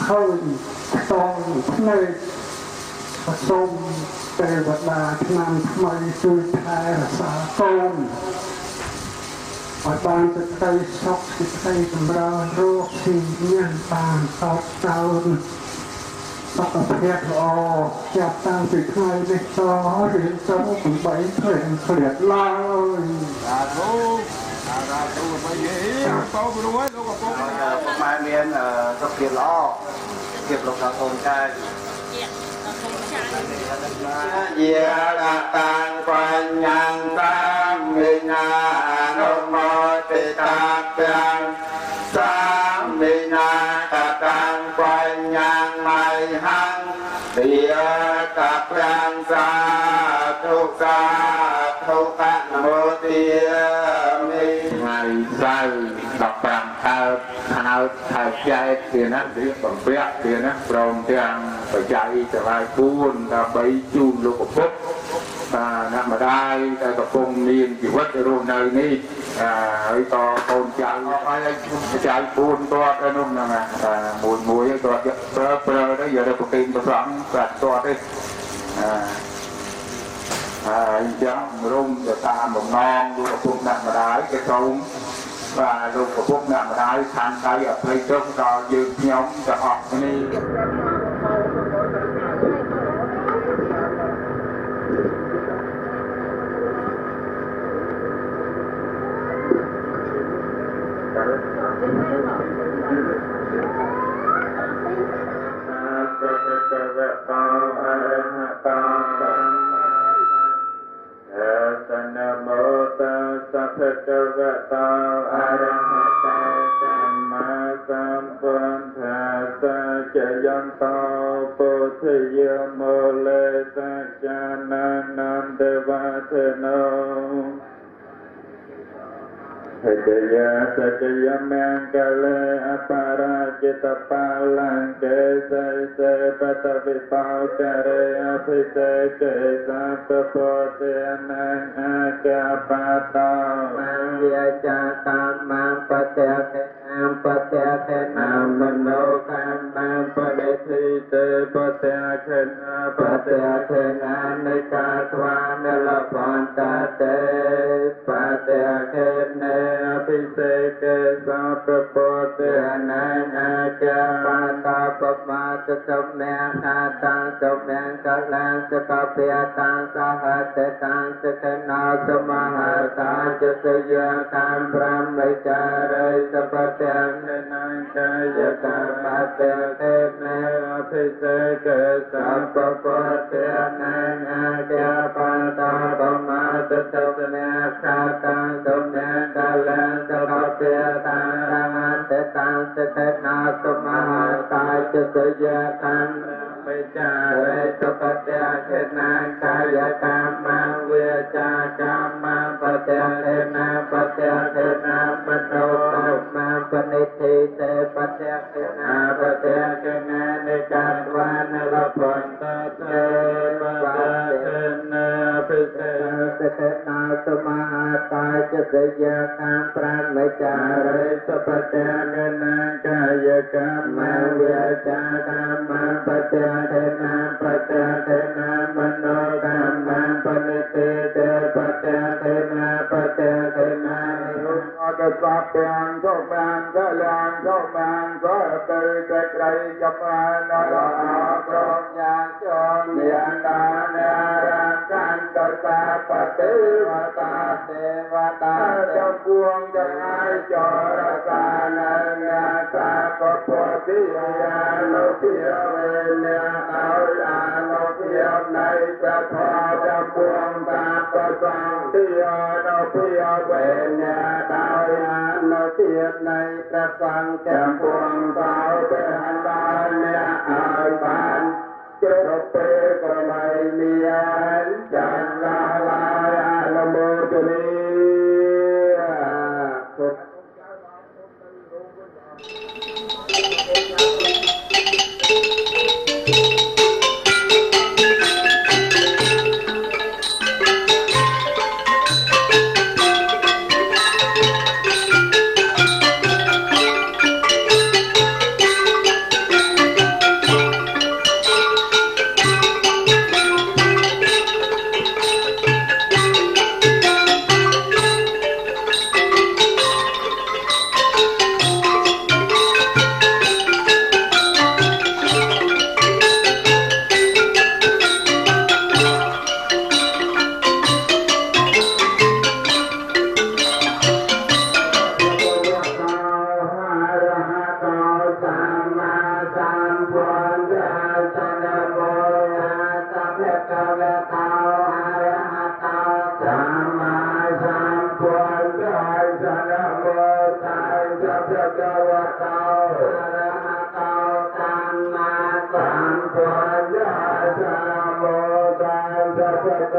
ខូចតងភ្នែកសូមទេវតាឆ្នាំថ្មីជួយថែរក្សាកូនឲ្យបានសេចក្តីសុខសេចក្តីចម្រើនរកស៊ីមានបានសោកសៅសុខភាពល្អចាប់តាំងពីថ្ងៃនេះតរៀនសូត្រ8ព្រេងឃ្លាតឡើយសាធុไปเยี่ยมโตไปด้วยลูกกับผมម៉ែមានសុខភាពល្អភាពលោកដល់កូនចៅយាតាំងបញ្ញាតាមវិញ្ញាណមតិតាទាំងសាមិណាកតាំងបញ្ញាមៃហង្វិយតប្រាំសាទុសាទុកនមោទាមិថ្ងៃសៅរ៍15កើតខែចែកជាណារៀបបំពាក់ជាណាព្រមទាំងបច្ច័យទាំងឡាយ4ដើម្បីជូនលោកពុទ្ធអ្នកម្ដាយដែលកំពុងមានជីវិតរស់នៅនេះហើយក៏កូនចៅឲ្យបច្ច័យ4តទៅនោះហ្នឹងមួយទៅប្រើទៅយកទៅប្រគិនប្រសងស្រាប់តទេអញ្ចឹងរុំទៅតាមបំណងលោកពុទ្ធអ្នកម្ដាយគេសូមបាទលោកពុទ្ធអ្នកម្ដាយខាងដៃអភ័យទោសដល់យើងខ្ញុំទាំងអស់គ្នាสัจยมังกะเลอปาราจิตปาลังเกเสเสปัตติปาวจเรอภิเสเกสัพพโพเตนังอาจาปาตามังเวียจาตามังปะเตเตนังปะเตเตนังมโนกัมมังปะเดทิเตปะเตเตนะปะเตเตนะนิกาทวานละปันตาเตปะเตเตเนอภิเสเกสัพพโพเตนังอาจาปาตาปะมาตสมเมนาตังสมเมกัลลังสกเปียตังสหัสตังสกนาสมหาตังจสยกัมพระมิจาริสัพเพนังกายกรรมเตเตเนอภิเสเกสัพพโพเตนังอาจาปาตาปะมาตสมเมนาตังสมเมกัลลังสกเปียตังสหัสตังสกนาสมหาตังจสยกัมมิจาริสัพเพนังกายกรรมังเวจากรรมังปะเตเทนะปะเตเทนะมโนกัมมังปณิทิเตปะเตเทนะปะเตเทนะนิจัตวานละพันตเตปะเตเทนะภิเสสเทนะสมหาตาจสยกัมพระมิจาริสัพเพนังกายกรรมังเวจากรรมังปะเตเทนะปะเตเทนะมโนกัมมังปณิทิเตปะเตเทนะปะเตเทนะนุอดสัพพังทุมังกะลังทุมังก็ตือจะไกลจะมานาละอาพรหมญาจรเนียนานารังกันตตาปฏิวตาเทวตาจะพวงจะให้จรสานันนาตาปโพธิญาณุเพียเวเนเอาญาณุเพียในจะพอจะพวงตาปสังติญาณุเพียเวเนเอาญาณุเพียในประสังจะพวงสาวเป็นบานเนี่ยอาบานจบเปก็ไม่มีอันจันลาลายอนุโมทนี Hãy subscribe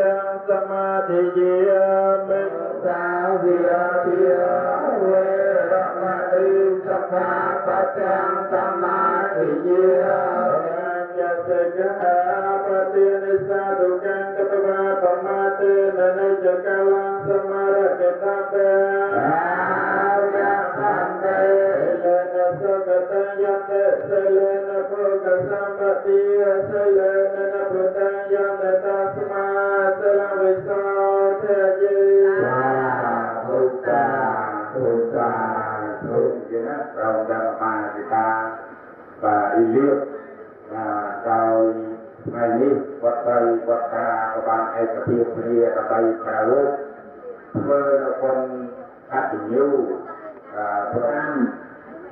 cho kênh Ghiền Mì Gõ để không bỏ lỡ ภาปะจังสมาธิเยยัสกะปะเตนิสาตุกังกตวะปมาเตนะเนจกาลังสมาระเกตาเปอาระคันเตเลนะสกตัญญเตเสเลนะโภคสัมปติเสเลนะพุทธัญญเตตัสมาเสลวิโสเทเยทุกตาทุกตาทุกเยนะเราจะมาติตาบาอิเลือกเราในนี้วัดใดวัดตาบางไอกระเพียเรียกระใบกระโลกเมื่อคนขัดยิ้วพระอัน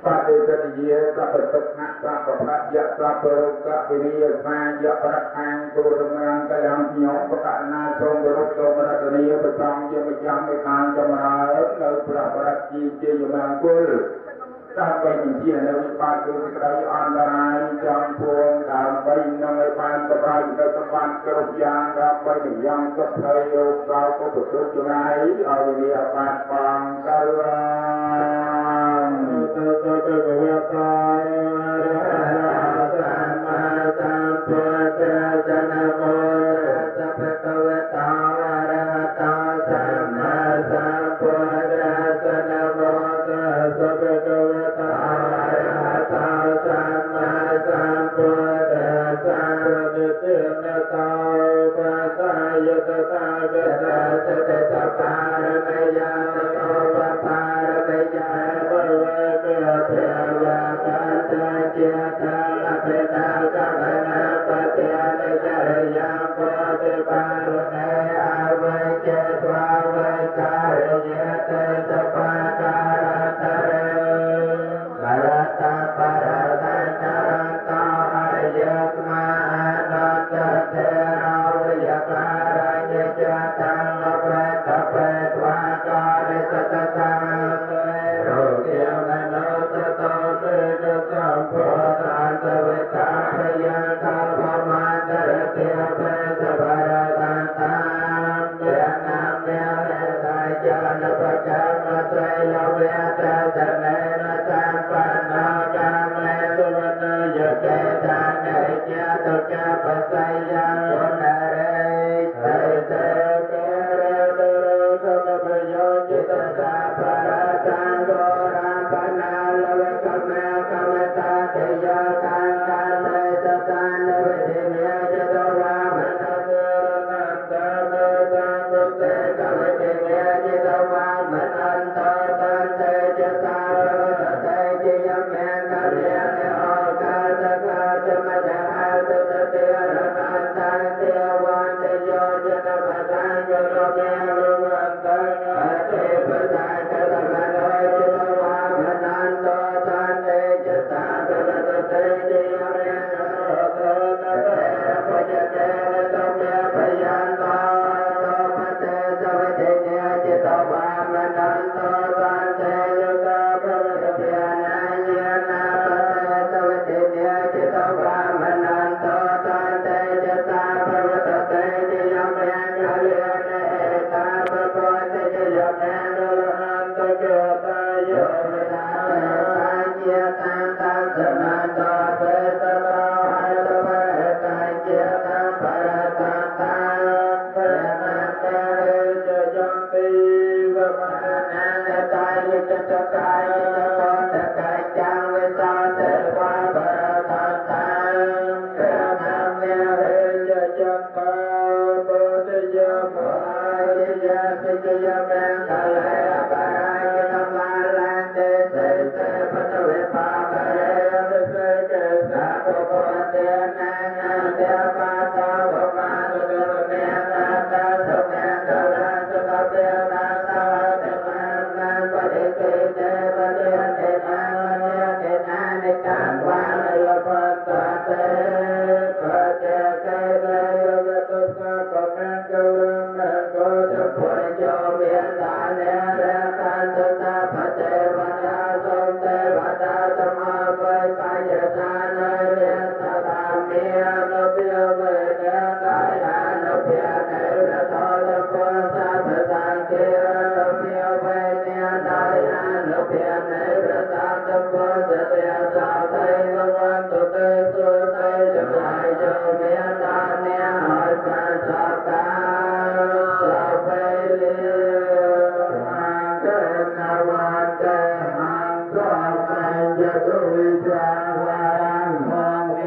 ปฏิสัตย์สัพพะตุขะสัพพะยะสัพพะโรกะวิริยสายะประคังโกรธมังกยังพิโยปะนาทรงรุปโสมรัตเนียประทังยมยังไม่การจำราเนื้อพระปรัชจีเจยมังกุลตามไปยิ่งเที่ยงในวิปัสสนาการอันตรายจำพวงตามไปนำไปปานตะไบในสมบัติกรุบยางรับไปยังสัพเพโยเราก็ปุถุชนายเอาวิริยปานฟังกัลลังตุตะเกวะตาระสัมมาสัมพุทธัสสะนะโมตัสสะภะคะวะโตอะระหะโตสัมมาสัมพุทธัสสะนะโมตัสสะภะคะวะโตอะระหะโตสัมมาสัมพุทธัสสะนิเตนะโตปัสสายะตถาคตาจะเตสัพพารมยาโตปะภารมยาภวะเกเทวะกันตะเจตังอภินาคัมนาปะเตนะจริยังโพธิปารุเนอาเวเจตวาเวกาเรเยเตสปาการันตะเรกรัตตะปะระตันตะรันตะอายัตมานันตะเทราวิยการัญญจตังอเปตะเปตวาการิสตตังโรเกียวนะโนตโตเตนะสัมโพธันตะเวตังพยังคัมภมันตระเตเปสะภรตันตังเมนะเมเรตายจานปะกัมมะไตรลเวตะสะเนนะสัมปันนากาเมสุวรรณยเกตังเนจตุกะปัสสยังปุณเรเตเตเกเรเตโรสมะพโยจิตสาภรตังโกรัมปนาลเวกะเมกะเมตาเตยะกังกัเตสตันเวทิเนจิตวามนัสรนันตะเมตังกุเตกะเวทิเนจิตวามนันตะตันเตจิตาภวะเตจิยเมกะเลียเนโอกาตะกะจมะจหะตุตเตระนันตันเตวันเตโยจนะปะทังโยโนเมรุวันตังอะเตปะทังกะตะมะโนจิตวามนันตะตันเตจิตาภวะเตจิยเมกะโตนะเตปะยะเตนะตเมปะยันตาโตปะเตสะเวเทเนจิตวามนันตะตันเตโยตาภวะเตนะเยนะปะเตสะเวเทเนจิตวามนันตะตันเตจิตาภวะเตจิยเมกะเลียเนเอตาภะโพเตจิยเมกะละหันตะเกตายโยเมนะเตตังเยตังตังสนันตะเตตะตาหันตะเวตังเยตังภรตังตังเตนะเตเรจยันติวะมะนะเนตายะจะกายะโกตะกายจังเวสาเตวะภรตังตังเตนะเมเรจยันตาปุตยะมะอาเยะสิจยะเมกะเลปะรายิตมาลันเตเสเสปะตะเวปะปะเรเสเสเกสะปะโพเตนะนะเตปะตะวะมาตุเตเมนะตะสะเมกะลาสะกะเปนะตะเตนะนะปะเดเตเตปะเดเตนะปะเดเตนะนิกา จะตุวิชาลารังมองเม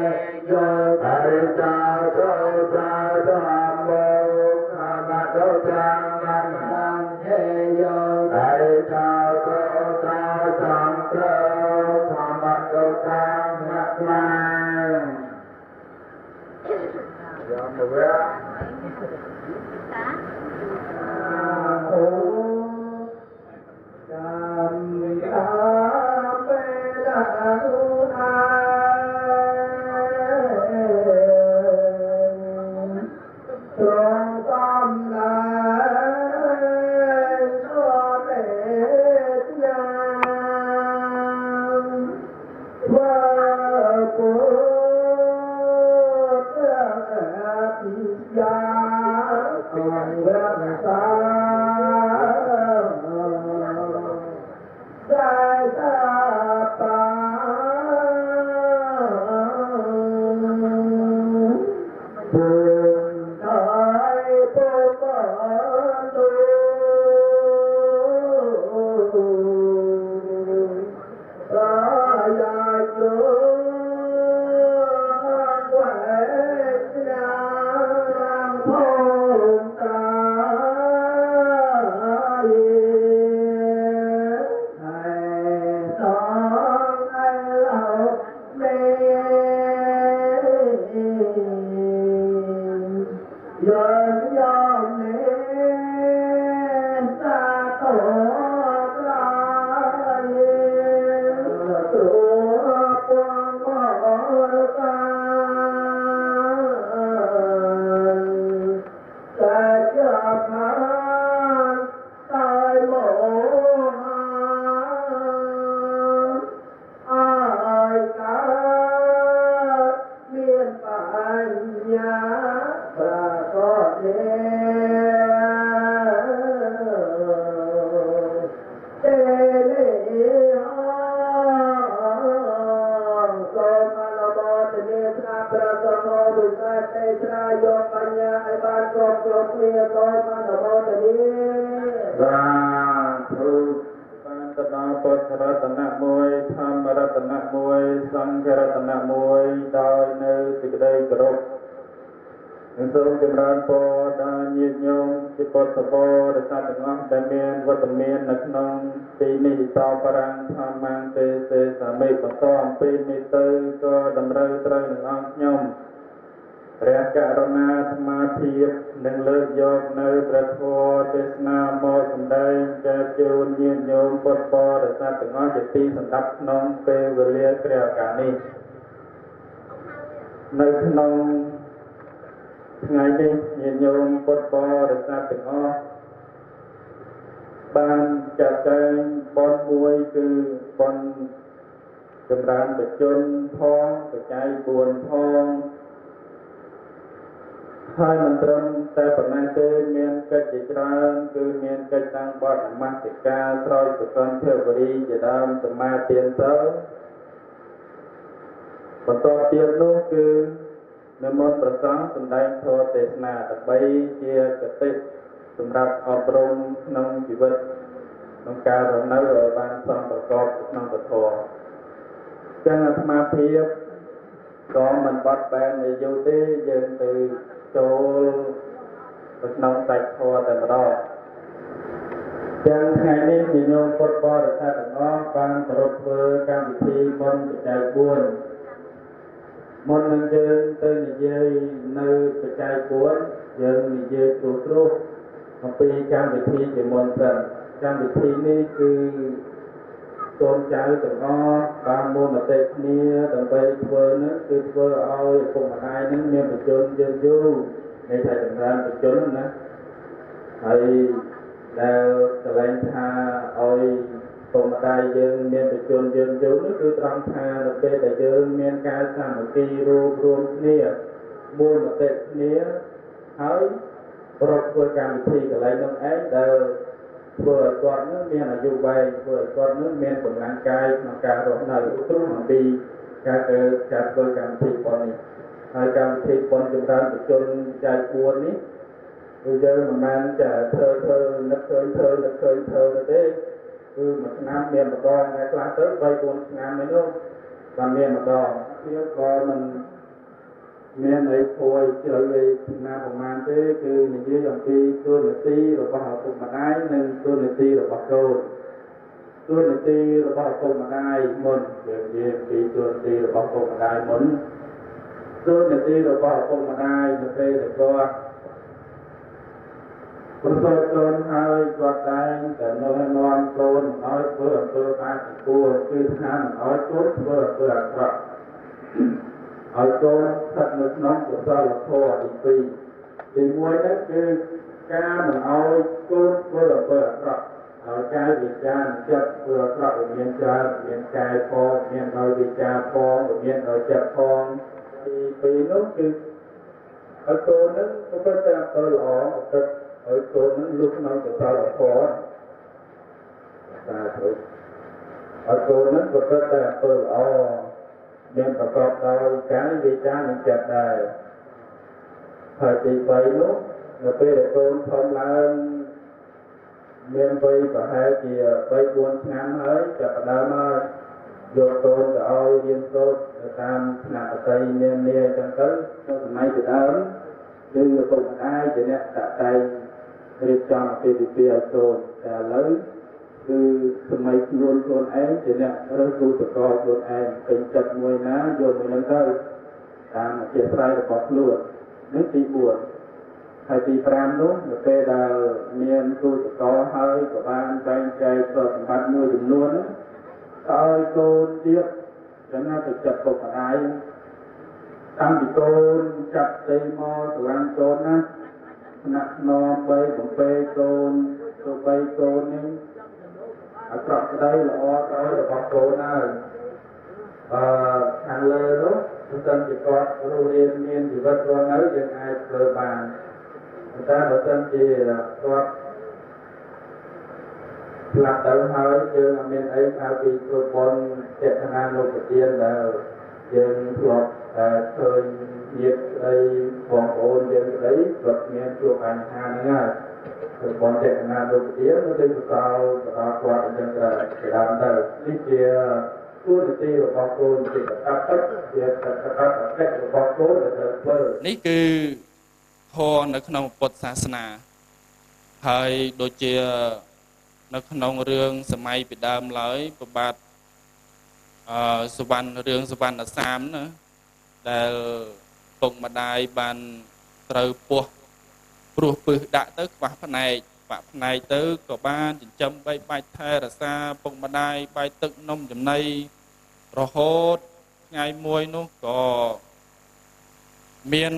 โยไตจาโตจาธรรมโมธรรมโตจังมันตังเทโยไตจาโตจาสังโฆธรรมโตจังมัคมังยามเวลาโอจำอาเปดาอุอาตรงต้อมลายชอบเอ็ดยามว่าปุตตะปิยาอังเวสารัตนะมวยธรรมรัตนะมวยสังฆรัตนะมวยโดยในสิกได้กรบនឹងសូមចម្រើនពរដល់ញាតិញោមជាពុទ្ធបរិស័ទទាំងអស់ដែលមានវត្តមាននៅក្នុងទីនេះតបរាំងធម្មងទេសេសាមិបន្តអំពីនេះទៅក៏តម្រូវត្រូវនឹងអង្គខ្ញុំព្រះករុណាអាត្មាភាពនឹងលើកយកនៅព្រះធម៌ទេសនាមកសម្ដែងចែកជូនញាតិញោមពុទ្ធបរិស័ទទាំងអស់ជាទីសម្រាប់ក្នុងពេលវេលាព្រះឱកាសនេះនៅក្នុងថ្ងៃនេះញាតិញោមពុទ្ធបរិស័ទទាំងអស់បានចាត់ចែងបនមួយគឺបនចម្រើនបច្ចុប្បន្នផងបច្ច័យ4ផងហើយមិនត្រឹមតែប៉ុណ្ណេះទេមានកិច្ចជាច្រើនគឺមានកិច្ចតាំងបទនមស្ការស្រោចសុគន្ធភាវរីជាដើមសមាទានទៅបន្តទៀតនោះគឺនិមន្តព្រះសង្ឃសម្ដែងធម៌ទេសនាដើម្បីជាកតិសម្រាប់អប់រំក្នុងជីវិតក្នុងការរស់នៅឲ្យបានសមប្រកបក្នុងពធចឹងអាត្មាភាពក៏មិនបាត់បែននយោទេយើងទៅចូលទៅក្នុងសាច់ធម៌តែម្ដងចឹងថ្ងៃនេះញោមពុទ្ធបរិស័ទទាំងអស់បានប្រពធ្វើកម្មវិធីបុណ្យបច្ច័យ4មុននឹងយើងទៅនិយាយនៅបច្ច័យ4យើងនិយាយព្រោះអំពីកម្មវិធីជាមុនសិនកម្មវិធីនេះគឺកូនចៅទាំងអស់បានមូលមតិគ្នាដើម្បីធ្វើនោះគឺធ្វើឲ្យពុកម្ដាយនឹងមានបញ្ជនយើងយូរនៃថាចម្រើនបញ្ជនណាហើយដែលកលែងថាឲ្យពុកម្ដាយយើងមានបញ្ជនយើងយូរនោះគឺត្រង់ថានៅពេលដែលយើងមានការសាមគ្គីរួមគ្នាមូលមតិគ្នាហើយប្រកបធ្វើកម្មវិធីកន្លែងនោះឯងដែលធ្វើឲ្យគាត់នឹងមានអាយុវែងធ្វើឲ្យគាត់នឹងមានកម្លាំងកាយក្នុងការរស់នៅព្រោះអំពីការធ្វើកម្មវិធីប៉ុននេះហើយកម្មវិធីប៉ុនចម្រើនបញ្ជនចាយ4នេះគឺយើងមិនមែនតែធ្វើនឹកឃើញធ្វើទេ គឺមួយឆ្នាំមានម្ដងហើយខ្លះទៅ3 4ឆ្នាំនេះនោះបានមានម្ដងវាក៏មិនមានអីគួរជ្រៅអីណាប្រហែលទេគឺនិយាយអំពីទូនាទីរបស់ឪពុកម្ដាយនិងទូនាទីរបស់កូនទូនាទីរបស់ឪពុកម្ដាយមុនយើងនិយាយពីទូនាទីរបស់ឪពុកម្ដាយមុនទូនាទីរបស់ឪពុកម្ដាយនៅពេលដែលគាត់ប្រសូតកូនហើយគាត់តែងតែនាំកូនឲ្យធ្វើអំពើបាបគួរគឺថាមិនឲ្យកូនធ្វើអំពើអាក្រក់ឲ្យកូនស្ថិតនៅក្នុងកុសលធម៌ទី2ទី1នោះគឺការមិនឲ្យកូនធ្វើអំពើអាក្រក់ហើយកាយវិការចិត្តធ្វើអាក្រក់មានច្រើនមានកាយផងមានដោយវិការផងមានដោយចិត្តផងទី2នោះគឺឲ្យកូននឹងប្រព្រឹត្តតាមទៅល្អទៅឲ្យកូននឹងលុបក្នុងកុសលធម៌សាធុឲ្យកូននឹងប្រព្រឹត្តតាមទៅល្អមានប្រកបដោយកាយវិការនិងចិត្តដែរហើយទី3នោះនៅពេលដែលកូនធំឡើងមានវ័យប្រហែលជា3 4ឆ្នាំហើយចាប់ផ្ដើមមកយកកូនទៅឲ្យរៀនសូត្រតាមថ្នាក់បតីនានាអញ្ចឹងទៅនៅសម័យពីដើមគឺឪពុកម្ដាយជាអ្នកដាក់តែងរៀបចំអាពាហ៍ពិពាហ៍ឲ្យកូនតែឥឡូវគឺសម័យខ្លួនឯងជាអ្នករើសគូសកលខ្លួនឯងពេញចិត្តមួយណាយកមួយហ្នឹងទៅតាមអធិស្ឋានរបស់ខ្លួននេះទី4ហើយទី5នោះនៅពេលដែលមានគូសកលហើយក៏បានបែងចែកទ្រព្យសម្បត្តិមួយចំនួនឲ្យកូនទៀតចំណាទៅចិត្តពុកម្ដាយតាំងពីកូនចាប់ទៅមកស្រឡាញ់កូនណាណាក់នាំបីបំពេកូនទៅបីកូននេះអាក្រក់ក្តីល្អទៅរបស់កូនហើយខាងលើនោះបើសិនជាគាត់រស់រៀនមានជីវិតរស់នៅយើងអាចធ្វើបានតែបើសិនជាគាត់ផ្លាស់ទៅហើយយើងអត់មានអីក្រៅពីធ្វើបុណ្យចេតនានុប្រទានដែលយើងធ្លាប់តែឃើញញាតិស្ដីបងប្អូនយើងស្ដីគាត់មានជួបបញ្ហាហ្នឹងហើយធ្វើបុណ្យចេតនានុប្រទានទៅទៅសល់ដល់គាត់អញ្ចឹងទៅដើមទៅនេះជាទូនាទីរបស់កូនជាកតបជាកតបកិច្ចរបស់កូនដែលត្រូវធ្វើនេះគឺធម៌នៅក្នុងពុទ្ធសាសនាហើយដូចជានៅក្នុងរឿងសម័យពីដើមឡើយប្របាទសវណ្ណរឿងសវណ្ណសាមណាដែលពុកម្ដាយបានត្រូវពោះព្រោះពឹសដាក់ទៅខ្វះផ្នែកបាក់ផ្នែកទៅក៏បានចិញ្ចឹមបីបាច់ថែរក្សាពុកម្ដាយបាយទឹកនំចំណីរហូតថ្ងៃមួយនោះក៏មាន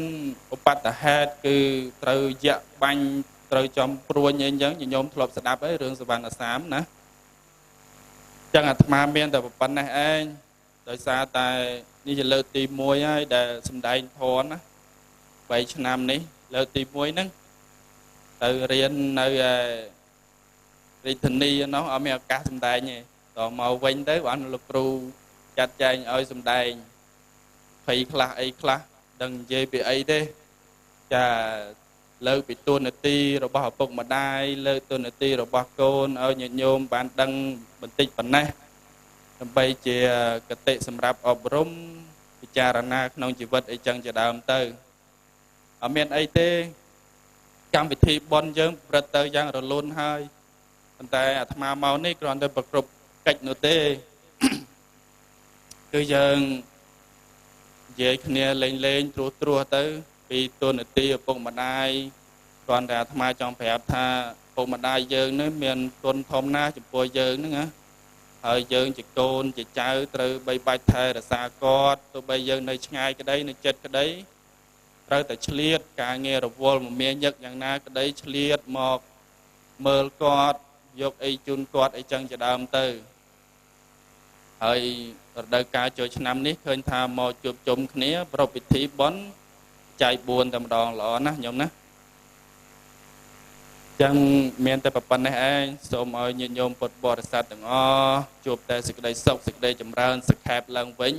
ឧបទ្ទហេតុគឺត្រូវយៈបាញ់ត្រូវចំព្រួញអីចឹងញោមធ្លាប់ស្ដាប់ហើយរឿងសវណ្ណសាមណាចឹងអាត្មាមានតែប៉ុណ្ណេះឯងដោយសារតែនេះជាលើកទី1ហើយដែលសំដែងធម៌ណា3ឆ្នាំនេះលើកទី1ហ្នឹងទៅរៀននៅរាជធានីនោះអត់មានឱកាសសំដែងទេតមកវិញទៅបានលោកគ្រូចាត់ចែងឲ្យសំដែងភ័យខ្លះអីខ្លះដឹងនិយាយពីអីទេចាលើកពីទូនាទីរបស់ឪពុកម្ដាយលើកទូនាទីរបស់កូនឲ្យញាតិញោមបានដឹងបន្តិចប៉ុណ្ណេះដើម្បីជាគតិសម្រាប់អប់រំពិចារណាក្នុងជីវិតអីចឹងជាដើមទៅអត់មានអីទេកម្មវិធីបុណ្យយើងប្រព្រឹត្តទៅយ៉ាងរលូនហើយប៉ុន្តែអាត្មាមកនេះគ្រាន់តែប្រគ្រប់កិច្ចនោះទេគឺយើងនិយាយគ្នាលេងត្រួសទៅពីទូនាទីឪពុកម្ដាយគ្រាន់តែអាត្មាចង់ប្រាប់ថាឪពុកម្ដាយយើងនេះមានគុណធំណាស់ចំពោះយើងហ្នឹងណាហើយយើងជាកូនជាចៅត្រូវបីបាច់ថែរក្សាគាត់ទោះបីយើងនៅឆ្ងាយក្តីនៅជិតក្តីត្រូវតែឆ្លៀតការងាររវល់មមាញឹកយ៉ាងណាក្តីឆ្លៀតមកមើលគាត់យកអីជូនគាត់អីចឹងជាដើមទៅហើយរដូវកាលចូលឆ្នាំនេះឃើញថាមកជួបជុំគ្នាប្រពៃពិធីបុណ្យចែក4តែម្ដងល្អណាស់ញោមណាចឹងមានតែប៉ុណ្ណេះឯងសូមឲ្យញាតិញោមពុទ្ធបរិស័ទទាំងអស់ជួបតែសេចក្តីសុខសេចក្តីចម្រើនសុខែបឡើងវិញ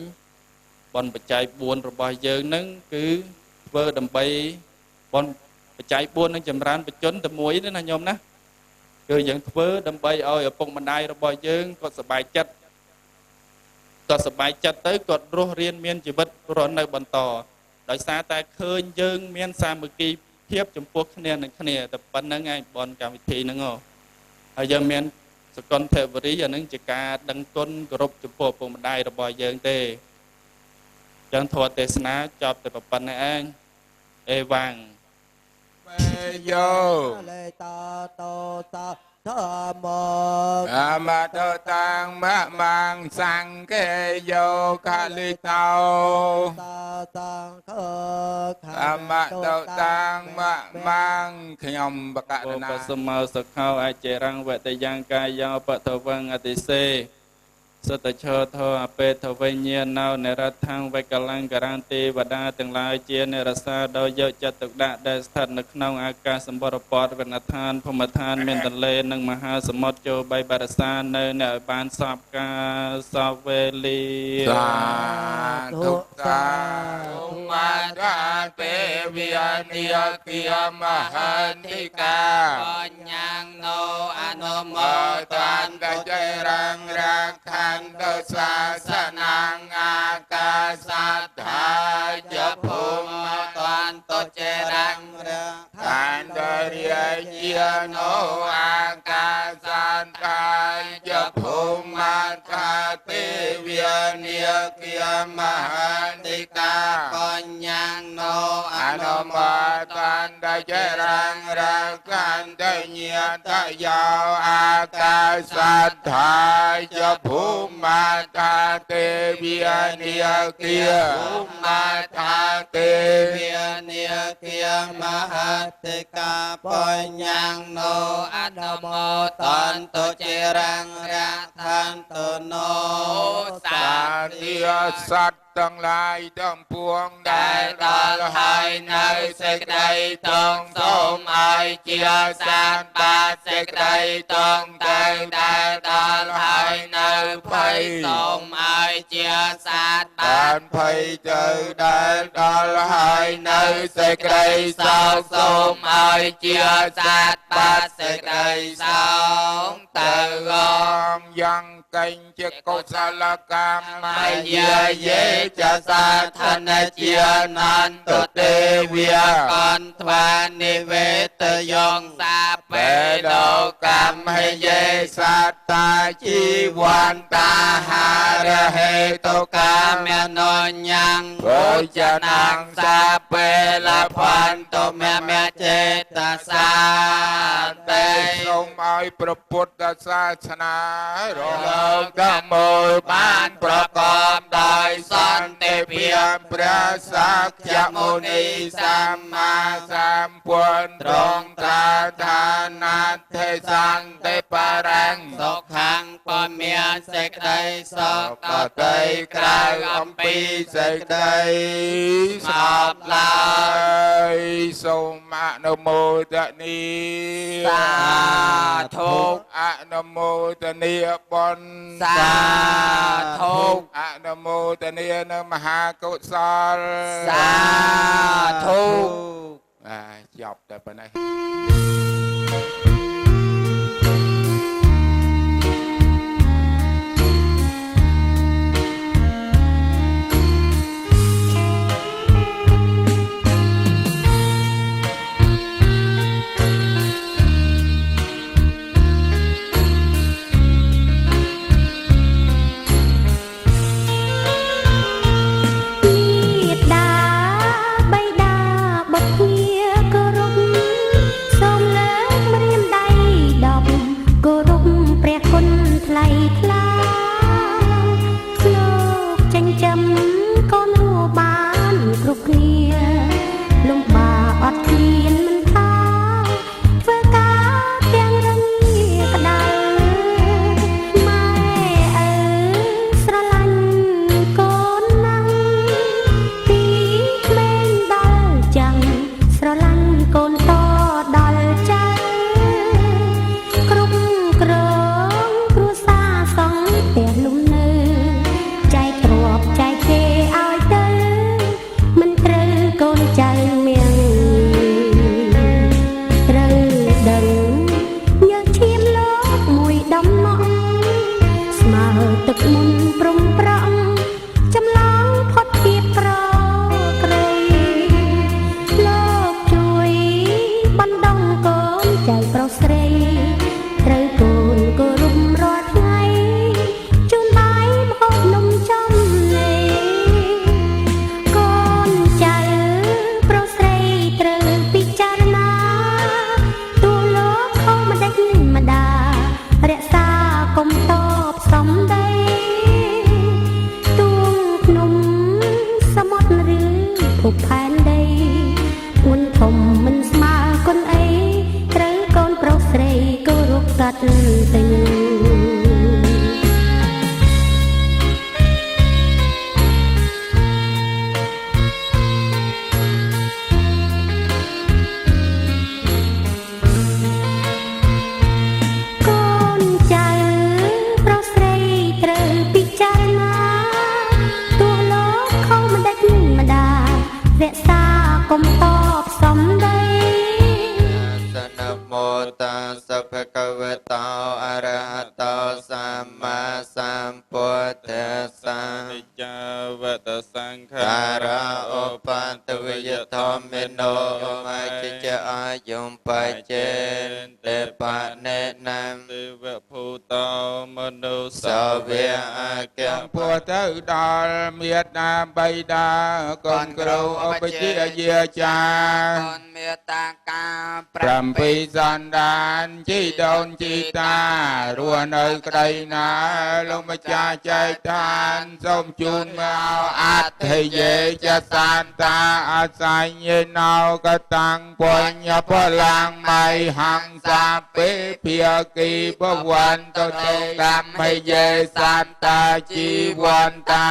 បុណ្យបច្ច័យ4របស់យើងនឹងគឺធ្វើដើម្បីបុណ្យបច្ច័យ4នឹងចម្រើនបច្ចុប្បន្នតែមួយទេណាញោមណា គឺយើងធ្វើដើម្បីឲ្យឪពុកម្ដាយរបស់យើងគាត់សប្បាយចិត្តគាត់សប្បាយចិត្តទៅគាត់រស់រានមានជីវិតរស់នៅបន្តដោយសារតែឃើញយើងមានសាមគ្គីភាពចំពោះគ្នានឹងគ្នាតែប៉ុណ្្នឹងឯងបនកម្មវិធីហ្នឹងហើយយើងមានសកលទេវរីអានឹងជាការដឹងគុណគោរពចំពោះឪពុកម្ដាយរបស់យើងទេចឹងធម៌ទេសនាចប់តែប៉ុណ្្នេះឯងអេវ៉ាំង Yo lê ta tô ta thơ mơ Amato tang ma mang sang ke yo kali tao ta tăng khơ Amato tang ma mang khnyom baka ឧប na សមោសខោអចេរង្វតយ៉ាងកាយោបតវងអតិសេសតឆោធោអបេតវិញ្ញាណោនិរដ្ឋังវេកលង្ការន្តិវតាទាំងឡាយជានិរសាដោយយកចិត្តទុកដាក់ដែលស្ថិតនៅក្នុងអាកាសសម្បរពតវណ្ណឋានភូមិឋានមានទន្លេនិងមហាសមុទ្រចូលបីបរិសានៅអ្នកឲ្យបានសពការសពវេលា sa thuk sa ma ra te via nia kia mahantika បញ្ញាងណោអនុមោ Mơ toàn ta chơi răng ra khăn tơ xa sa nàng a ca sát thai chấp hùng តានតចេរੰរ Thành đời chia nô a ca sát thai chấp hùng ma ca tê viên nia kia mahantika បញ្ញាងណោអ Anh នុ ôm មោ toàn ta chơi răng ra khăn tơ nhia ta giao a ca sát thai chấp hùng ma ca tê viên nia kia ma ca tê វានាគាមហតិកាបញ្ញាងណោអនុមោតន្តចេរੰរថាន្តណោសា សាធិសត្វទាំងឡាយទាំងពួង ដែ ដែល ល ដ ដល់ ល់ ហើ ហើយ យ នៅ នៅ សេ សេ ច ច ក្ ក្ តី តី ត ត ង ង សូ សូ ម ម ឲ្យ ឲ្យ ជា ជា សា សា ន ន បា បា ត ត សេ សេ ច ច ក្ ក្ តី តី ត ត ង ង ទៅ ទៅ ដែ ដែល ល ដ ដល់ ល់ ហើ ហើយ យ នៅ នៅ ភ័ ភ័ យ យ សូមឲ្យជាសានបា បា ត នភ័យទៅដែលដល់ហើយនៅសេចក្តីសោក សូ សូ ម ម ឲ្យ ឲ្យ ជា ជា សា សា ន ន បា បា ត ត សេ សេ ច ច ក្ ក្ តី តី សោ សោ ម ក ទៅ ទៅ អ ងយ៉ាងកេញជាកុសលកម្ម ម ម យា យា យេ យេ ច ច សា សា ធ ធ ន ន ជា ជា ន ន ន្ ន្ត ទ ទេ ទេ វា វាកន្ថ្វានិវេតយងសាបេ បេ ដោ ដោ ក កម្ម ម ហេ យេ យេ ស សត្តាជីវន្តាហារហេតុ កា កម្ម មេណញ្ញង ភោចនាងសាបេលផន្តមេមចេតសាទេសូមឲ្យព្រះពុទ្ធសាសនារលោកទាំងមូលបានប្រកបដោយសន្តិភាពព្រះសក្យមុនីសម្មាសម្ពុទ្ធទ្រង់ត្រាថានាទេសន្តិបរੰ សុខੰពមានសេចក្តីសុខ កតីក្រៅអំពីសេចក្តីសពឡើយសូមអនុមោទនី សាធុ អនុមោទនីបុណ្យ សាធុ អនុមោទនីនៅមហាកុសល សាធុ ចប់តែប៉ុណ្ណេះ ពីដាបៃតាបុកគ្នាគោរពសូមលើ ភពផែនដីអួនធំមិនស្មើកូនអីត្រូវកូនប្រុសស្រីគោរពកតញ្ញូកុំតបសំដីសនមោតាសភគវតោអរហតោសម្មាសម្ពុទ្ធស្សនិច្ចាវតសង្ខារាឧបន្តវិយធម្មិណោមច្ចអាយុំបច្ចេទេបនេណាមទេវភូតោមនុស្សវៈអគ្គពុទ្ធទៅដល់មេត្តាបិតាកូនគ្រូឧបជាយាចាកូនមេត្តាការ7សន្តានជីដូនជីតារស់នៅក្តីណាលោកម្ចាស់ចែកឋានសូមជូនមកអធិយេចសន្តាអសញ្ញណោកតាំងបញ្ញបលាំងមៃហង្សាពេភាគីបវន្តតេកម្មយេសន្តាជីវន្តា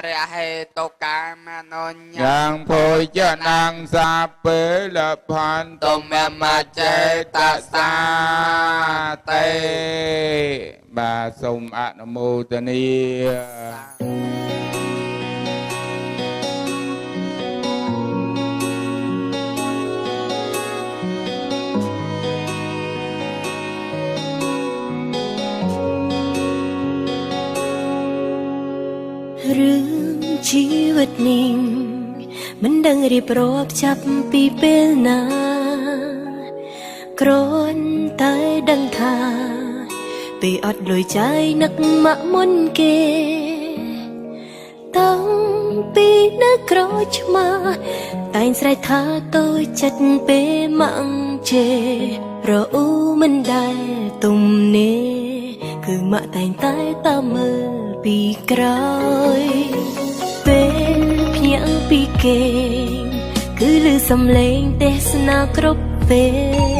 រហេតុកាមនោញ្ញយ៉ាងពុជនាងសាពេលផន្តមមចេតសាតេបាទសូមអនុមោទនារឿងជីវិតនេះមិនដឹងរៀបរាប់ចាប់ពីពេលណាគ្រាន់តែដឹងថាពេលអត់លុយចាយនឹកមកមុនគេតាំងពីនៅក្រោយឆ្មាតែងស្រែកថាតូចចិត្តពេលម៉ាំងជេរអ៊ូមិនដែលទំនេរគឺម៉ាក់តែងតែតាមមើលពីក្រោយពេលភ្ញាក់ពីគេគឺឮសំឡេងទេសនាគ្រប់ពេល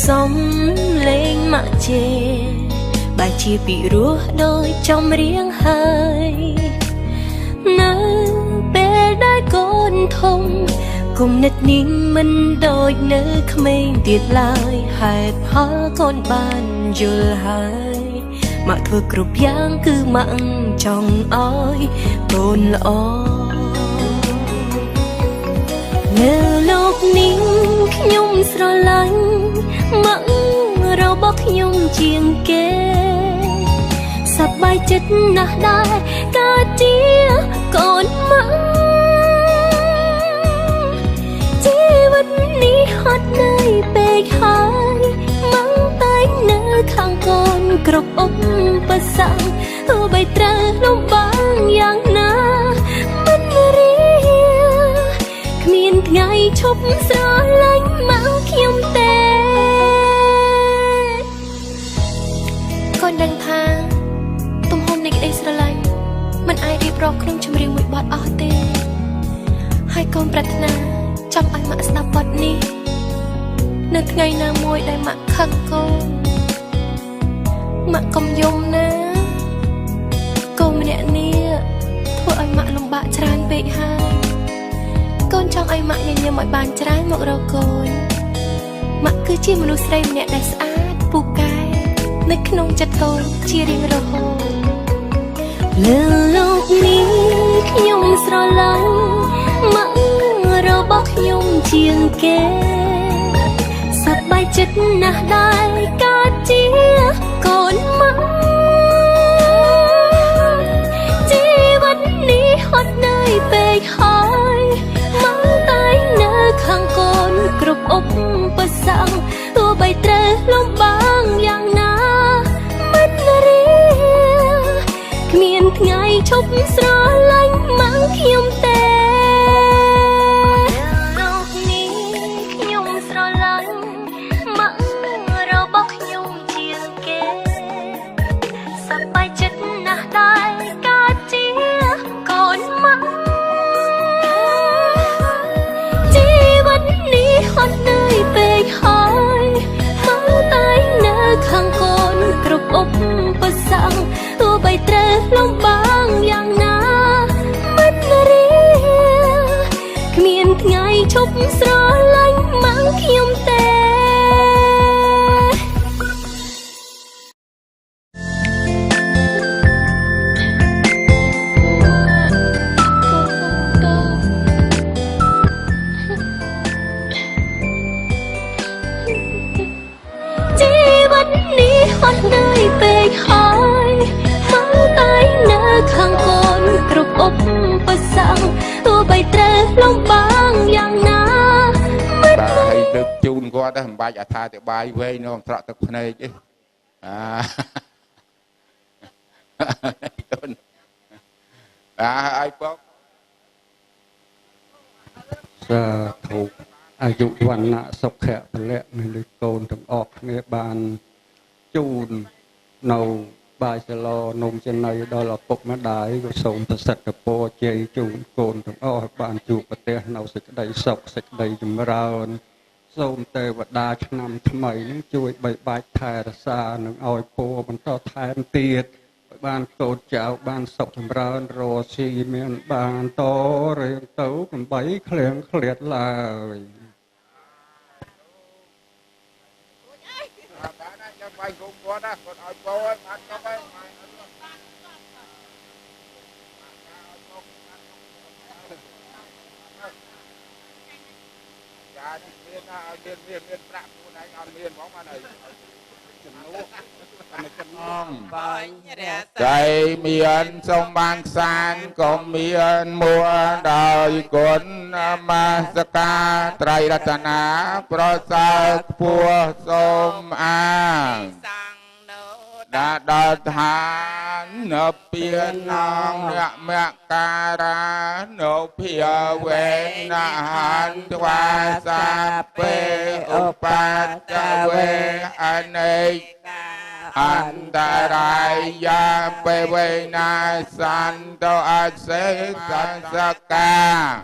សំឡេងម៉ាក់ជេបែរជាពីរោះដោយចំរៀងហើយនៅពេលដែលកូនធំគំនិតនេះមិនដូចនៅក្មេងទៀតឡើយហេតុផលកូនបានយល់ហើយម៉ាក់ធ្វើគ្រប់យ៉ាងគឺម៉ាក់ចង់ឲ្យកូនល្អនៅលោកនេះខ្ញុំស្រឡាញ់ម៉ាក់របស់ខ្ញុំជាងគេសប្បាយចិត្តណាស់ដែរកើតជាកូនម៉ាក់ជីវិតនេះហត់នឿយពេកហើយម៉ាក់តែនៅខាងកូនគ្រប់ឧបសគ្គទោះបីត្រូវលំបាកយ៉ាងណាមិនរៀគ្មានថ្ងៃឈប់ស្រឡាញ់ម៉ាក់ខ្ញុំទេកូនដឹងថាទំហំនៃក្តីស្រឡាញ់មិនអាចរៀបរាប់ក្នុងចម្រៀងមួយបទអស់ទេហើយកូនប្រាថ្នាចង់ឲ្យម៉ាក់ស្ដាប់បទនេះនៅថ្ងៃណាមួយដែលម៉ាក់ខឹងកូនម៉ាក់កុំយំណាកូនម្នាក់នេះធ្វើឲ្យម៉ាក់លំបាកច្រើនពេកហើយកូនចង់ឲ្យម៉ាក់ញញឹមឲ្យបានច្រើនមករកកូនម៉ាក់គឺជាមនុស្សស្រីម្នាក់ដែលស្អាតពូកែនៅក្នុងចិត្តកូនជារៀងរហូតលើលោកនេះខ្ញុំស្រឡាញ់ម៉ាក់របស់ខ្ញុំជាងគេសប្បាយចិត្តណាស់ដែរកើតជាកូនម៉ាក់ជីវិតនេះហត់នឿយពេកហើយម៉ាក់តែនៅខាងកូនគ្រប់ឧបសគ្គទោះបីត្រូវលំបាកយ៉ាងណាមិនរៀគ្មានថ្ងៃឈប់ស្រឡាញ់ម៉ាក់ខ្ញុំទេលោកនេះខ្ញុំស្រឡាញ់ម៉ាក់របស់ខ្ញុំជាងគេសប្បាយចិត្តណាស់ដែរកើតជាកូនម៉ាក់ ឧបសគ្គទោះបីត្រូវលំបាកយ៉ាងណាមិនហើយលើកជូនគាត់ទៅមិនបាច់អត្ថាធិប្បាយវែងនោះត្រក់ទឹកភ្នែកទេឲ្យបងសាធុអាយុវណ្ណៈសុខៈពលៈមានដូចកូនទាំងអស់គ្នាបានជូននៅបាយសាឡនំចំណីដល់ឪពុកម្ដាយក៏សូមប្រសិទ្ធពរជ័យជូនកូនទាំងអស់បានជួបប្រទះនៅសេចក្តីសុខសេចក្តីចម្រើនសូមទេវតាឆ្នាំថ្មីនឹងជួយបីបាច់ថែរក្សានឹងឲ្យពរបន្តថែមទៀតបានកូនចៅបានសុខចម្រើនរស់ស៊ីមានបានតរៀងទៅកំបីឃ្លៀងឃ្លាតឡើយបានចាំបាយគុំគាត់ណាគាត់ឲ្យពោឲ្យបានចប់ហើយចានេះមានណាឲ្យមានប្រាក់ខ្លួនឯងអត់មានហ្មងបានហើយចំនួនចំបាញ់ใจមានសូមបានខ្សានក៏មានមួដោយគុណនមស្ការត្រៃរតនាប្រសើរខ្ពស់សូមអានដាដល់ឋាននៅពៀននងអ្នកមកការ៉ានៅភាវេណហានទ្វាសាពេឧបតវេអនេកអន្តរាយាបេវេណាសន្តោអសេសសកា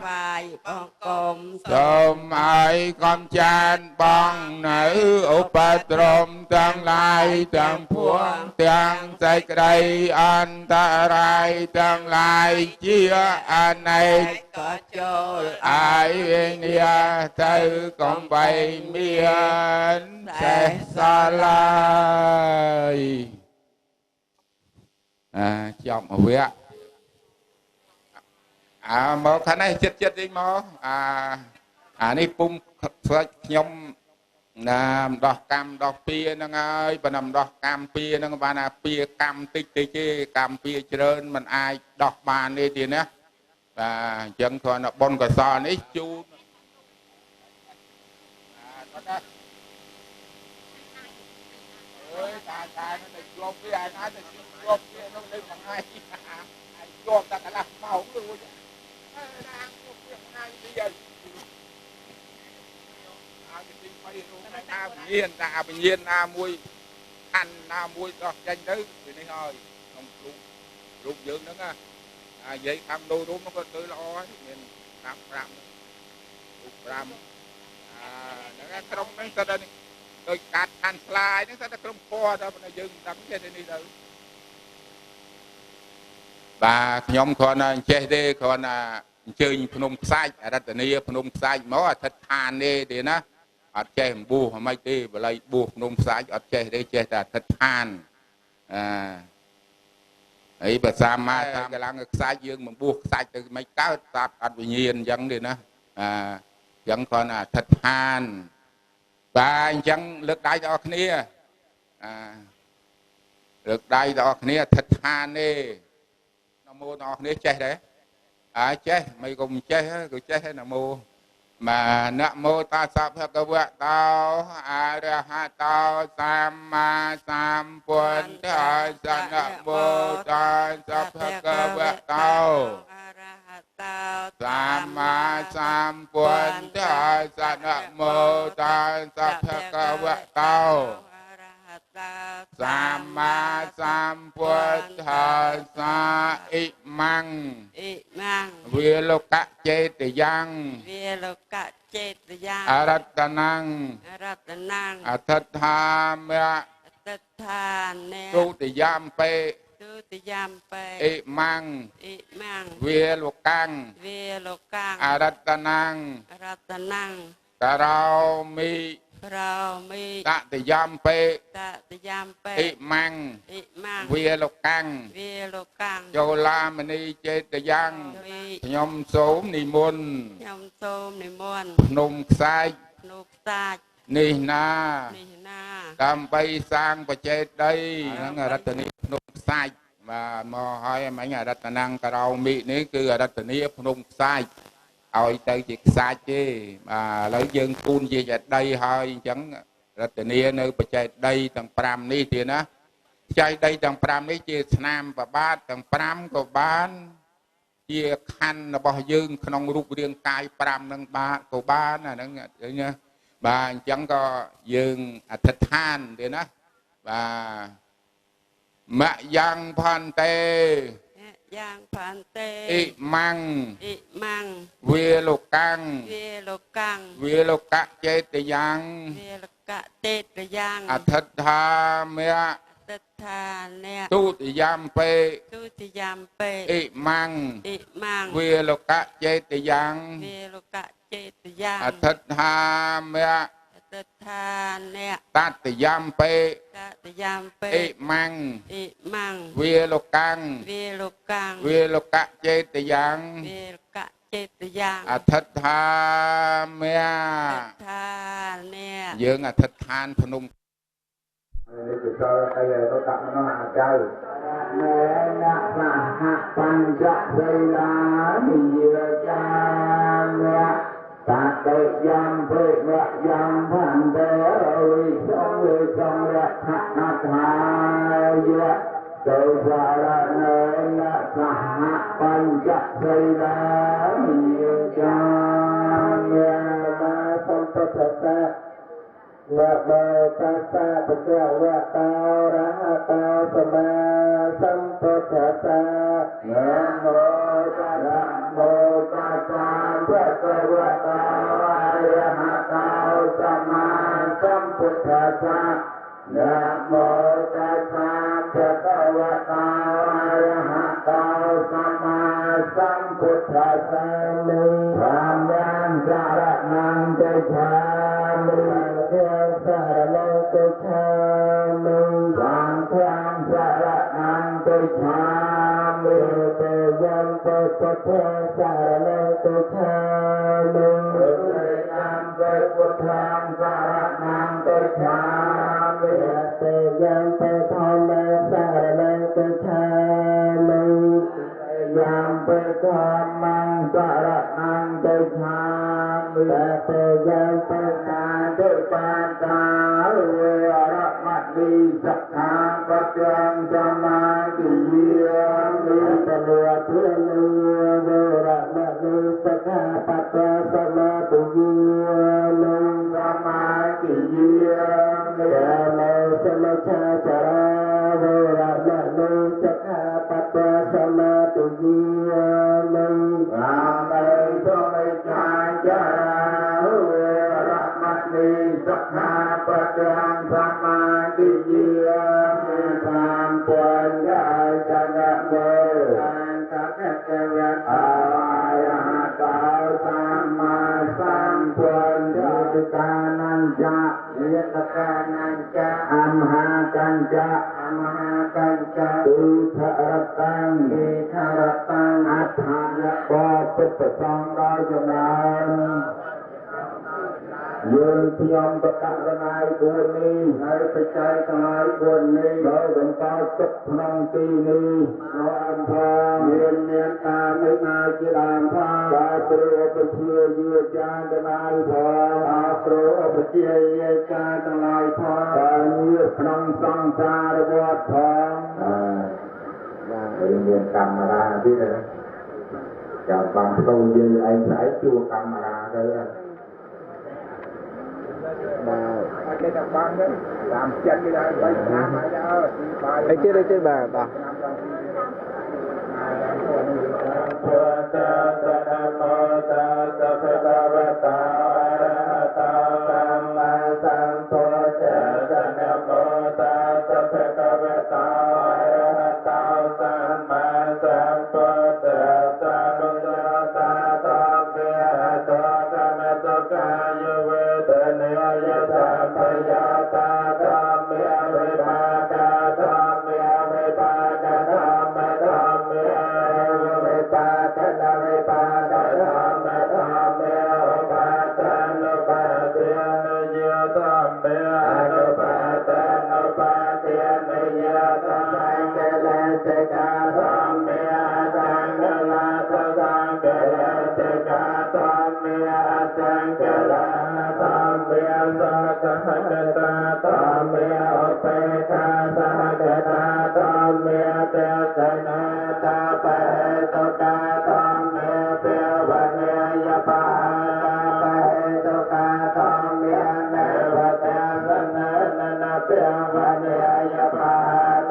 វាយបង្គំសូមឲ្យកុំចានបងនៅឧបទ្រពទាំងឡាយទាំងពួងទាំងសេចក្តីអន្តរាយទាំងឡាយជាអនេកក៏ចូលអាយវិញ្ញាទៅកុំបីមានសេះសឡាយចប់វគ្គមកខាងនេះចិត្តវិញមកនេះពុំធ្វើខ្ញុំណាម្ដោះកម្មដោះពៀហ្នឹងហើយបើណាម្ដោះកម្មពៀហ្នឹងបានថាពៀកម្មតិចទេកម្មពៀច្រើនมันអាចដោះបានទេទៀតណាបាទអញ្ចឹងគ្រាន់តែបុណ្យកុសលនេះជូនអើយតានោះទៅជាប់វាឯណាទៅជាប់វានោះលើបង្ហាញជាប់តែកន្លះម៉ោងរួចណាជាប់វាបង្ហាញទៀតឲ្យទី3នោះថាវិញ្ញាណតាវិញ្ញាណណាមួយខណ្ឌណាមួយដោះចេញទៅវានេះហើយក្នុងរូបយើងហ្នឹងនិយាយខាងដូររូបនោះក៏ទៅល្អហើយមានតាម5រូប5ហ្នឹងក្រុមហ្នឹងទៅដល់ដោយកាត់ខាន់ស្លាយហ្នឹងទៅក្រុមពណ៌ទៅបើយើងមិនដឹងទេនេះទៅបាទខ្ញុំគ្រាន់តែអញ្ចេះទេគ្រាន់តែអញ្ជើញភ្នំខ្សាច់រតនីភ្នំខ្សាច់មកអធិដ្ឋានទេណាអត់ចេះបួសមិនទេបល័យបួសភ្នំខ្សាច់អត់ចេះទេចេះតែអធិដ្ឋានហើយបើសាមាតាកម្លាំងខ្សាច់យើងមិនបួសខ្សាច់ទៅមិនកើតតាប់អត់វិញ្ញាណអញ្ចឹងទេណាអញ្ចឹងគ្រាន់តែអធិដ្ឋានបាទអញ្ចឹងលើកដៃដល់គ្នាលើកដៃដល់គ្នាអធិដ្ឋានទេនមោដល់គ្នាចេះដែរចេះមិនក៏មិនចេះក៏ចេះហើយនមោបាទនមោតាសភគវតោអរហតោសម្មាសម្ពុទ្ធស្សនមោតាសភគវតោសម្មាសម្ពុទ្ធស្សនមោតាសភគវតោសម្មាសម្ពុទ្ធស្សអ៊ិមੰវិលោកៈចេតយ៉ាងអរតនੰអធិដ្ឋាមៈទុតិយំពេអ៊ិមੰវិលោកੰអរតនੰករោមិតតិយំពេអ៊ិមੰវិលោកੰចូលឡាមនីចេតយ៉ាងខ្ញុំសូមនិមន្តភ្នំខ្សាច់នេះណាដើម្បីសាងបច្ចេកដីហ្នឹងរតនីភ្នំខ្សាច់ mà hỏi mấy nhà đặt năng cà rau mì này cứ đặt này phun sai ao tới chỉ sai chứ mà lấy dân cun gì vậy đây hơi chẳng đặt này nơi bạch chạy đây tầng pram này thì nó chạy đây tầng pram này chỉ nam và ba tầng pram của bán chia khăn là bao dương không rụt riêng cài pram nâng ba của ba là nâng nhá và chẳng có dương thịt than thì nó và mẹ giang phan tê giang phan tê măng về lục căng về lục cạ chết thì giang thịt tha mẹ tu thì giam pe măng về lục cạ chết thì giang thịt tha mẹ tát thì giam pe măng về lục căng về lục cạ chết thì giang thịt tha mẹ dương thịt than phun này thì cho đây là tôi tặng nó hạ chơi mẹ nạ là hạ pan chạ dây lá thì nhiều cha mẹ ta tự giam về mẹ giam phan tế ơi xong rẹ hạ thái tôi ra ra nơi nạ là hạ pan chạ dây lá thì nhiều cha mẹ ta xong tất cả Namo tassa bhagavata arahato sama sambuddhassa Namo tassa bhagavata arahato sama sambuddhassa Namo tassa bhagavata arahato sama sambuddhassa Tham yang saranang jajami Saranang Gacchami Sanghang Saranang Gacchami Teyampa Sathang Saranang Gacchami Teyampa Sathang Saranang Gacchami Teyampa Dhammang Saranang Gacchami Teyampa Dhammang Saranang Gacchami Teyampa Pan ta về ra mặt đi sắc thang và trang sama kỳ đi ta lừa thiên đi về ra mặt đi sắc thang và trang sama kỳ đi sama kỳ đi mẹ sama cha cha về ra mặt đi sắc thang và trang sama kỳ đi mẹ cho mẹ cha cha Sakha Padang Samadhi Tham Quân Đại Chana Mô Sakha Ayahato Sama Sampuan Yudhikananja Yudhikananja Amhakancha Utharatang Athaya Bopupasang Rajanan Dương thiam tất cả các ai buồn đi hãy phải chạy các ai buồn đi đỡ đừng cao tức năng kỳ đi nó âm pha miền miền ta mấy ngày chỉ làm pha ta pro ở chia dưa cha các ai pha ta pro ở chia cha các ai pha ta như năng sang xa rồi vọt pha đang miền camera biết rồi chào bằng câu gì anh sẽ chua camera đây cái đặc ban đấy làm chân cái này bay tham ai đó đây chứ bà ตุกาตองเมเปียววันเนียปะปะเหตุกาตองเมียเนวัตสนนเปียววันเนียปะ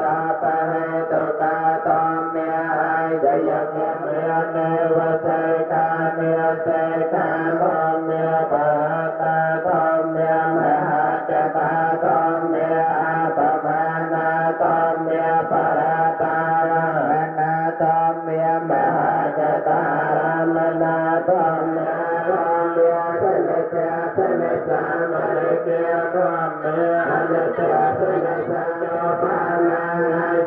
ตาปะเหตุกาตองเมียไอเดียเมียเนวัตกาเมียเสกาตองเมียปะตาตองเมียมหาเจตาตองเมียอาปะมานาตองเมียปะราตารานาตองเมียมหาเจตารามนาตองเมียตองเมียเสนเจเสนสามะเลเกียตองเมียอันเจเสนสามโยปานา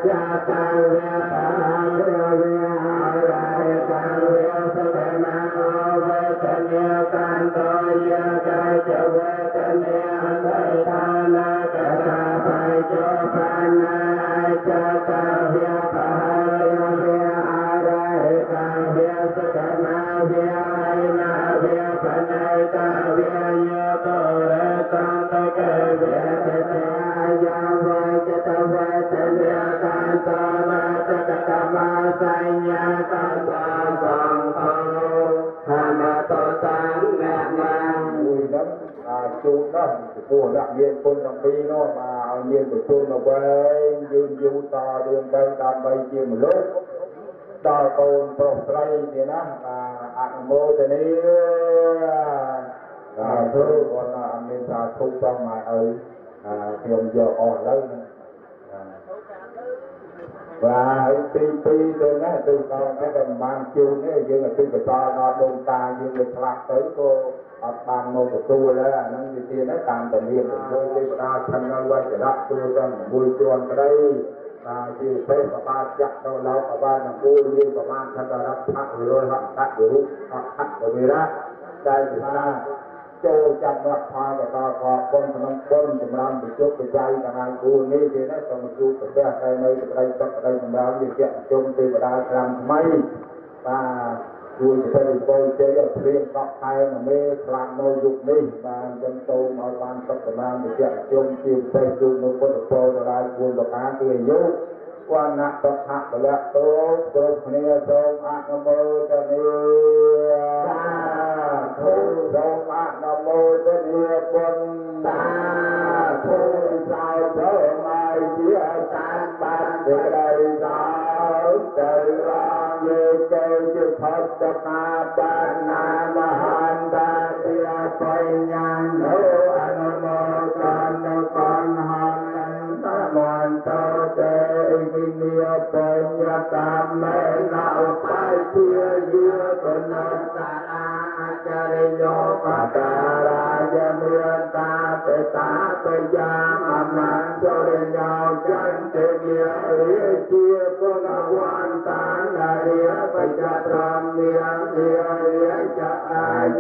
จาตังเวียปาเทเวียอาราเอตังเวียสเตนะโอเวทเนียกันโตยะกายเจเวทเนียอันเทธานากะตาไปโจปานาจาตังเวียปาเวียอาราเอตังเวียสเตนะเวียไอนาเวียปนัยตาเวียโยโตเรตังตะเกเวียเตเตยาเวจตเวทเนียกันโตนาตะกะตมาสัญญาตัสสะสังโฆธรรมโตสังแม่มังจูนđó của đặc biệt quân đồng phi nó mà nhiên của chuông nó quay dương du to đường bay tam bay chiều một lúc to tôn pro play thì nó ăn mô thế này thôi còn là anh nên ra thu trong mà thì ông giờ on lấy và pi tôi nói tôi còn cái đồng mang chuông ấy dương là tôi phải cho nó đông ta dương người lạc tới cô bàn một của tôi là năng gì tiền nó càng tận hiền của tôi đi ta thân nó quay trở lại tôi trong vui chuồn ở đây chỉ phê và ba chắc đâu lâu và ba là vui như và ba thân là đắp thắt rồi hoặc thắt rồi hoặc thắt rồi về đó đây thì ta châu chăm lạc hoa và ta có con thì làm bị chốt bị chay cả hai cô nghĩ thì nó còn một chút phải ra đây nơi đây tất cả đây làm gì chuyện chung thì và ta làm mấy và vui thì đi coi chơi ở riêng tóc hai mà mê làm nội dục đi và dân tô mọi ban tất cả làm thì chuyện chung chiều tây chung nó có được tôi là buồn và cá cười nhú quan nặng tóc hạt và lẹ tốt tốt nia tốt ác nam mô cho nia thu tốt ác nam mô cho nia quân thu sao thơ mai chia tan ban về đây sao trời lòng như cây chữ Phật cho ta ban nam han ta tia phơi nhang hữu an mô con hằng ta ngoan tơ tê kinh niệm phơi nhà tam mê đạo phái chia dưa con ta cha đi vô phật ra gia miên ta pe giang man cho đi nhau chân thế nghĩa lý chia con quan tán là địa phải cha tròn miệng địa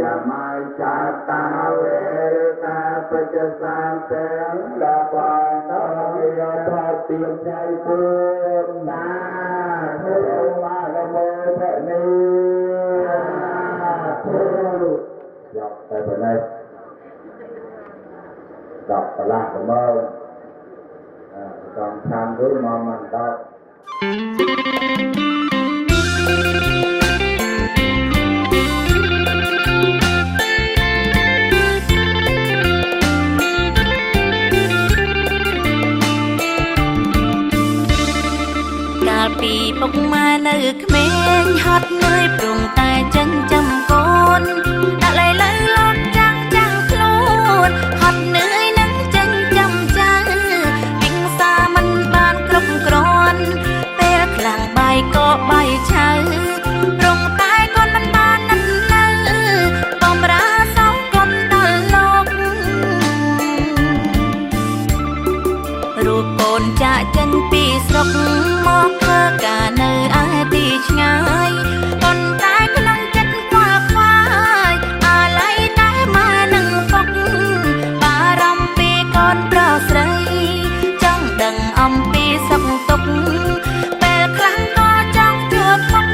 cha mai cha ta về ta phải cha sang tiếng là quan ta địa ta tìm chạy phương ta thu ma la mô thế ni đọc tại bữa nay đọc và làm của mơ còn tham với mơ mình đọcកាលពីពុកម៉ែនៅក្មេងហត់នឿយព្រមតែចិញ្ចឹមកូនដាក់ឡៃលើលោកចាំងខ្លួនហត់នឿយនឹងចិញ្ចឹមចៅពីងសាមិនបានគ្រប់គ្រាន់ពេលខ្លាំងបាយក៏បាយឆៅព្រមតែកូនមិនបាននឹកនៅបំរើសងកូនដល់លោករូបកូនចាក់ចេញពីស្រុកមកធ្វើការនៅឯទីឆ្ងាយប៉ុន្តែក្នុងចិត្តខ្វល់ខ្វាយអាឡ័យតែមកនឹងពុកបារម្ភពីកូនប្រុសស្រីចង់ដឹងអំពីសុខទុក្ខពេលខ្លាំងក៏ចង់ជួបពុក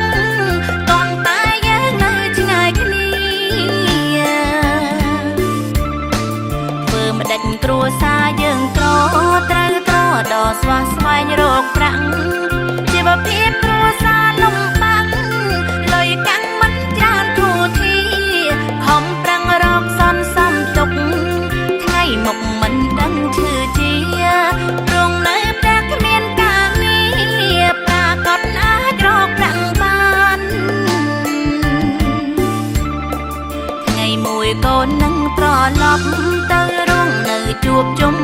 ប៉ុន្តែយើងនៅឆ្ងាយគ្នាធ្វើម្ដេចគ្រួសារយើងក្រត្រូវត្រដល់ស្វះស្វែងរកប្រាក់ជីវភាព ឡប់ទៅរងនៅជួបជុំ